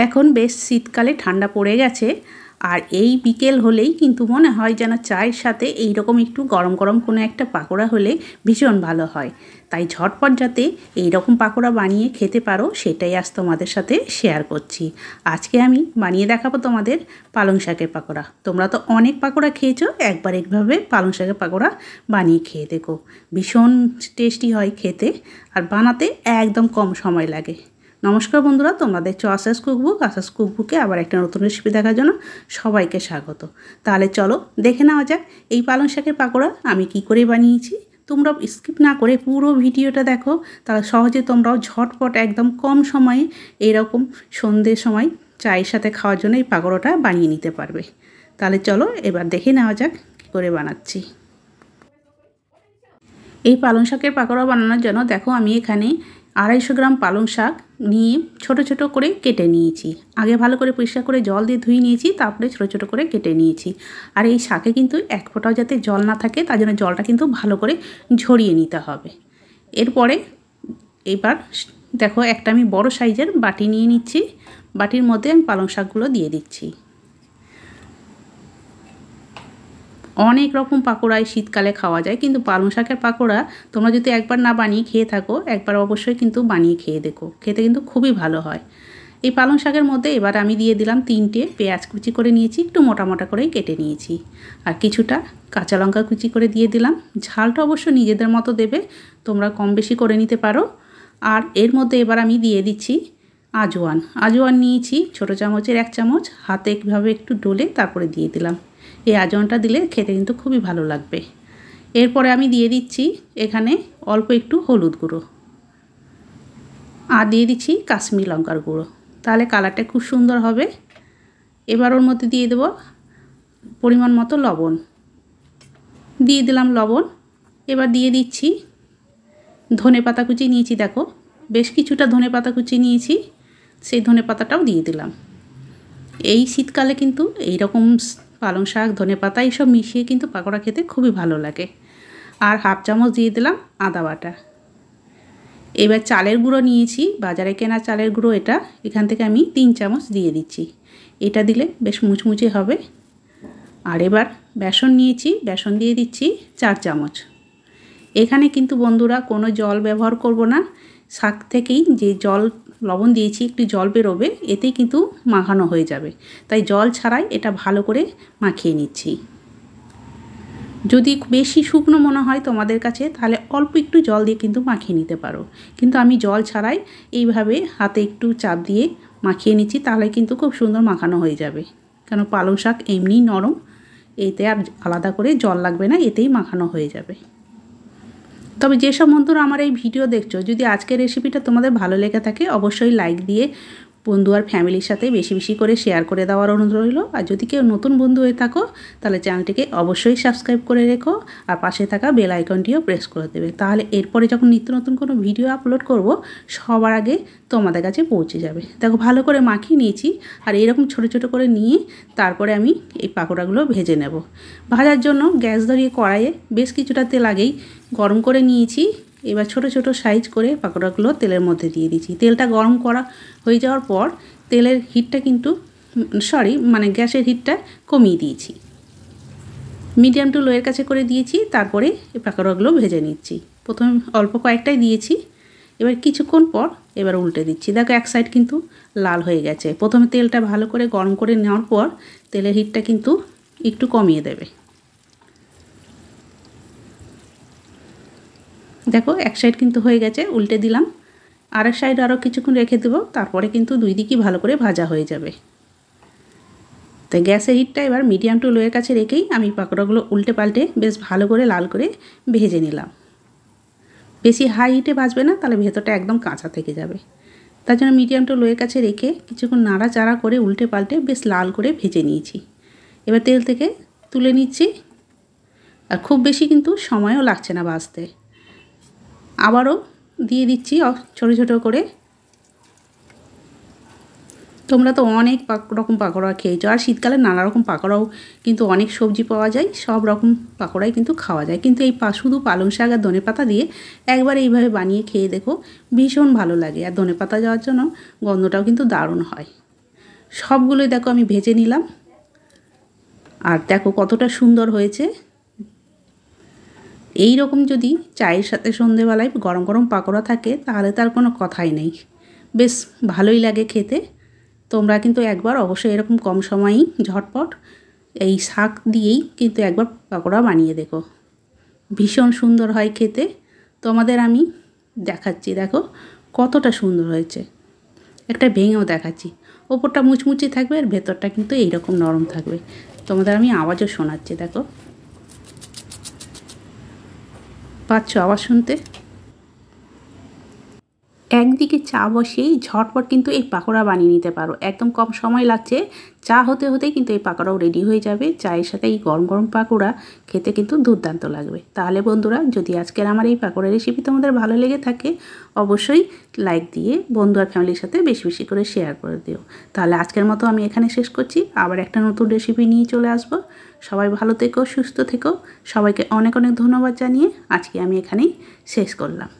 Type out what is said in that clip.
এখন বেশ শীতকালে ঠান্ডা পড়ে গেছে আর এই বিকেল হলেই কিন্তু মনে হয় যেন চায়ের সাথে এই রকম একটু গরম গরম কোনো একটা পাকোড়া হলে ভীষণ ভালো হয়। তাই ঝটপট যাতে এই রকম পাকোড়া বানিয়ে খেতে পারো সেটাই আজ তোমাদের সাথে শেয়ার করছি। আজকে আমি বানিয়ে দেখাবো তোমাদের পালং শাকের পাকোড়া। তোমরা তো অনেক পাকোড়া খেয়েছো, একবার এইভাবে পালং শাকের পাকোড়া বানিয়ে খেয়ে দেখো, ভীষণ টেস্টি হয় খেতে আর বানাতে একদম কম সময় লাগে। নমস্কার বন্ধুরা, তোমাদের আশাস কুকবুক কুকবুকে আবার একটা নতুন রেসিপি দেখার জন্য সবাইকে স্বাগত। তাহলে চলো দেখে নেওয়া যাক এই পালং শাকের পাকোড়া আমি কি করে বানিয়েছি। তোমরা স্কিপ না করে পুরো ভিডিওটা দেখো, তাহলে সহজে তোমরাও ঝটপট একদম কম সময়ে এরকম সন্ধ্যের সময় চায়ের সাথে খাওয়ার জন্য এই পাকোড়াটা বানিয়ে নিতে পারবে। তাহলে চলো এবার দেখে নেওয়া যাক কী করে বানাচ্ছি। এই পালং শাকের পাকোড়া বানানোর জন্য দেখো আমি এখানে 250 গ্রাম পালং শাক নিয়ে ছোট ছোট করে কেটে নিয়েছি। আগে ভালো করে পরিষ্কার করে জল দিয়ে ধুয়ে নিয়েছি, তারপরে ছোট ছোট করে কেটে নিয়েছি। আর এই শাকে কিন্তু এক ফোঁটাও যাতে জল না থাকে তার জন্য জলটা কিন্তু ভালো করে ঝরিয়ে নিতে হবে। এরপরে এবার দেখো একটা আমি বড় সাইজের বাটি নিয়ে নিচ্ছি, বাটির মধ্যে আমি পালং শাকগুলো দিয়ে দিচ্ছি। অনেক রকম পাকোড়া শীতকালে খাওয়া যায়, কিন্তু পালং শাকের পাকোড়া তোমরা যদি একবার না বানিয়ে খেয়ে থাকো একবার অবশ্যই কিন্তু বানিয়ে খেয়ে দেখো, খেতে কিন্তু খুবই ভালো হয়। এই পালং শাকের মধ্যে এবার আমি দিয়ে দিলাম 3টে পেঁয়াজ কুচি করে নিয়েছি, একটু মোটা মোটা করেই কেটে নিয়েছি। আর কিছুটা কাঁচা লঙ্কা কুচি করে দিয়ে দিলাম। ঝালটা অবশ্য নিজেদের মতো দেবে, তোমরা কম বেশি করে নিতে পারো। আর এর মধ্যে এবার আমি দিয়ে দিচ্ছি আজওয়ান নিয়েছি ছোটো চামচের 1 চামচ, হাতে একভাবে একটু ডলে তারপরে দিয়ে দিলাম। এই আজওয়ানটা দিলে খেতে কিন্তু খুবই ভালো লাগবে। এরপরে আমি দিয়ে দিচ্ছি এখানে অল্প একটু হলুদ গুঁড়ো আর দিয়ে দিচ্ছি কাশ্মীরি লঙ্কার গুঁড়ো, তাহলে কালারটা খুব সুন্দর হবে। এবার ওর মধ্যে দিয়ে দেব পরিমাণ মতো লবণ, দিয়ে দিলাম লবণ। এবার দিয়ে দিচ্ছি ধনেপাতা কুচি নিয়েছি, দেখো বেশ কিছুটা ধনেপাতা কুচি নিয়েছি, সেই ধনেপাতাটাও দিয়ে দিলাম। এই শীতকালে কিন্তু এইরকম পালং শাক ধনেপাতা এইসব মিশিয়ে কিন্তু পাকোড়া খেতে খুবই ভালো লাগে। আর 1/2 চামচ দিয়ে দিলাম আদা বাটা। এবার চালের গুঁড়ো নিয়েছি, বাজারে কেনা চালের গুঁড়ো এটা, এখান থেকে আমি 3 চামচ দিয়ে দিচ্ছি। এটা দিলে বেশ মুচমুচে হবে। আর এবার বেসন নিয়েছি, বেসন দিয়ে দিচ্ছি 4 চামচ। এখানে কিন্তু বন্ধুরা কোনো জল ব্যবহার করব না, শাক থেকেই যে জল লবণ দিয়েছি একটু জল বেরোবে, এতেই কিন্তু মাখানো হয়ে যাবে, তাই জল ছাড়াই এটা ভালো করে মাখিয়ে নিচ্ছি। যদি বেশি শুকনো মনে হয় তোমাদের কাছে তাহলে অল্প একটু জল দিয়ে কিন্তু মাখিয়ে নিতে পারো, কিন্তু আমি জল ছাড়াই এইভাবে হাতে একটু চাপ দিয়ে মাখিয়ে নিচ্ছি, তাহলে কিন্তু খুব সুন্দর মাখানো হয়ে যাবে। কেন পালং শাক এমনিই নরম, এতে আর আলাদা করে জল লাগবে না, এতেই মাখানো হয়ে যাবে। তবে যেসব বন্ধুরা আমার এই ভিডিও দেখছো, যদি আজকের রেসিপিটা তোমাদের ভালো লেগে থাকে অবশ্যই লাইক দিয়ে বন্ধু আর ফ্যামিলির সাথে বেশি বেশি করে শেয়ার করে দেওয়ার অনুরোধ রইল। আর যদি কেউ নতুন বন্ধু হয়ে থাকো তাহলে চ্যানেলটিকে অবশ্যই সাবস্ক্রাইব করে রেখো আর পাশে থাকা বেল আইকনটিও প্রেস করে দেবে, তাহলে এরপরে যখন নিত্য নতুন কোনো ভিডিও আপলোড করব সবার আগে তোমাদের কাছে পৌঁছে যাবে। দেখো ভালো করে মাখিয়ে নিয়েছি, আর এরকম ছোটো ছোটো করে নিয়ে তারপরে আমি এই পাকোড়াগুলো ভেজে নেব। ভাজার জন্য গ্যাস ধরিয়ে কড়াইয়ে বেশ কিছুটা তেল আগেই গরম করে নিয়েছি। এবার ছোট ছোট সাইজ করে পাকোড়াগুলো তেলের মধ্যে দিয়ে দিচ্ছি। তেলটা গরম করা হয়ে যাওয়ার পর তেলের হিটটা কিন্তু গ্যাসের হিটটা কমিয়ে দিয়েছি, মিডিয়াম টু লোয়ের কাছে করে দিয়েছি। তারপরে এই পাকোড়াগুলো ভেজে নিচ্ছি। প্রথমে অল্প কয়েকটাই দিয়েছি, এবার কিছুক্ষণ পর এবার উল্টে দিচ্ছি। দেখো এক সাইড কিন্তু লাল হয়ে গেছে। প্রথমে তেলটা ভালো করে গরম করে নেওয়ার পর তেলের হিটটা কিন্তু একটু কমিয়ে দেবে। দেখো এক সাইড কিন্তু হয়ে গেছে, উল্টে দিলাম। আরেক সাইড আরও কিছুক্ষণ রেখে দেবো, তারপরে কিন্তু দুই দিকই ভালো করে ভাজা হয়ে যাবে। তাই গ্যাসের হিটটা এবার মিডিয়াম টু লোয়ের কাছে রেখেই আমি পাকোড়াগুলো উল্টে পাল্টে বেশ ভালো করে লাল করে ভেজে নিলাম। বেশি হাই হিটে ভাজবে না, তাহলে ভেতরটা একদম কাঁচা থেকে যাবে। তার জন্য মিডিয়াম টু লোয়ের কাছে রেখে কিছুক্ষণ নাড়াচাড়া করে উল্টে পাল্টে বেশ লাল করে ভেজে নিয়েছি। এবার তেল থেকে তুলে নিচ্ছি, আর খুব বেশি কিন্তু সময়ও লাগছে না ভাজতে। আবারও দিয়ে দিচ্ছি ছোটো ছোটো করে। তোমরা তো অনেক রকম পাকোড়া খেয়েছো, আর শীতকালে নানা রকম পাকোড়াও কিন্তু অনেক সবজি পাওয়া যায়, সব রকম পাকোড়াই কিন্তু খাওয়া যায়, কিন্তু এই শুধু পালং শাক আর ধনেপাতা দিয়ে একবার এইভাবে বানিয়ে খেয়ে দেখো, ভীষণ ভালো লাগে। আর ধনেপাতা যাওয়ার জন্য গন্ধটাও কিন্তু দারুণ হয়। সবগুলোই দেখো আমি ভেজে নিলাম। আর দেখো কতটা সুন্দর হয়েছে। এই রকম যদি চায়ের সাথে সন্ধেবেলায় গরম গরম পাকোড়া থাকে তাহলে তার কোনো কথাই নেই, বেশ ভালোই লাগে খেতে। তোমরা কিন্তু একবার অবশ্যই এরকম কম সময়েই ঝটপট এই শাক দিয়েই কিন্তু একবার পাকোড়া বানিয়ে দেখো, ভীষণ সুন্দর হয় খেতে। তোমাদের আমি দেখাচ্ছি, দেখো কতটা সুন্দর হয়েছে। একটা ভেঙেও দেখাচ্ছি, ওপরটা মুচমুচে থাকবে আর ভেতরটা কিন্তু এইরকম নরম থাকবে। তোমাদের আমি আওয়াজও শোনাচ্ছি, দেখো পাচ্ছ আওয়াজ শুনতে। একদিকে চা বসিয়েই ঝটপট কিন্তু এই পাকোড়া বানিয়ে নিতে পারো, একদম কম সময় লাগছে। চা হতে হতেই কিন্তু এই পাকোড়াও রেডি হয়ে যাবে। চায়ের সাথে এই গরম গরম পাকোড়া খেতে কিন্তু দুর্দান্ত লাগবে। তাহলে বন্ধুরা, যদি আজকের আমার এই পাকোড়া রেসিপি তোমাদের ভালো লেগে থাকে অবশ্যই লাইক দিয়ে বন্ধু আর ফ্যামিলির সাথে বেশি বেশি করে শেয়ার করে দিও। তাহলে আজকের মতো আমি এখানে শেষ করছি, আবার একটা নতুন রেসিপি নিয়ে চলে আসব। সবাই ভালো থেকো, সুস্থ থেকো। সবাইকে অনেক অনেক ধন্যবাদ জানিয়ে আজকে আমি এখানেই শেষ করলাম।